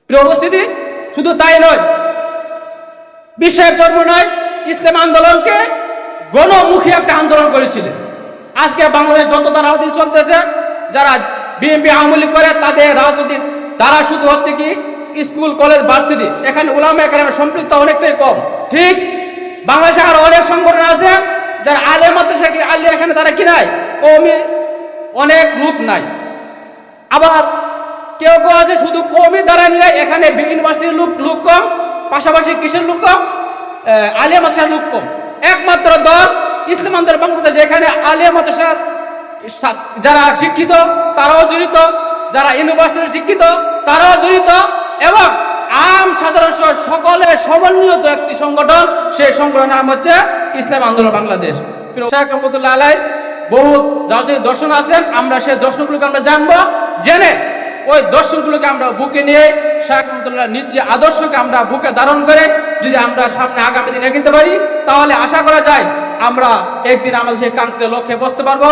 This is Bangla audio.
প্রিয় উপস্থিতি, শুধু তাই নয়, বিশ্বের জন্ম নয়, ইসলাম আন্দোলনকে গণমুখী একটা আন্দোলন করেছিলেন। আজকে বাংলাদেশ যত রাজনীতি চলতেছে, যারা বিএনপি আওয়ামী লীগ করে তাদের রাজনীতি তারা শুধু হচ্ছে কি স্কুল কলেজ ভার্সিটি, এখানে উলামা একরামের সম্পৃক্ত অনেকটাই কম। ঠিক বাংলাদেশে আরো অনেক সংগঠন আছে যারা আলেম মাদ্রাসা কি আলিয়া, এখানে তারা কি নাই, কওমি অনেক লোক নাই। আবার কেউ কেউ আছে শুধু কওমি দ্বারা নিয়ে, এখানে ইউনিভার্সিটির লোক কম, পাশাপাশি কিসের লোক কম, আলিয়া মাদ্রাসার লোক কম। একমাত্র দল ইসলাম আন্দোলন বাংলাদেশ, যেখানে আলিয়া মাদ্রাসার যারা শিক্ষিত তারাও জড়িত, যারা ইউনিভার্সিটির শিক্ষিত তারাও জড়িত, এবং আম সাধারণ সকলে সমন্বিত একটি সংগঠন। সেই সংগঠনের নাম হচ্ছে ইসলাম আন্দোলন বাংলাদেশ। শাহ রহমতুল্লাহ আলাই বহু দর্শন আছেন, আমরা সেই দর্শনগুলোকে আমরা জানবো, জেনে ওই দর্শনগুলোকে আমরা বুকে নিয়ে শাহ রহমতুল্লাহ নিজ আদর্শকে আমরা বুকে ধারণ করে যদি আমরা সামনে আগামী দিন এগোতে পারি, তাহলে আশা করা যায় আমরা একদিন আমাদের সেই কাঙ্ক্ষিত লক্ষ্যে পৌঁছতে পারবো।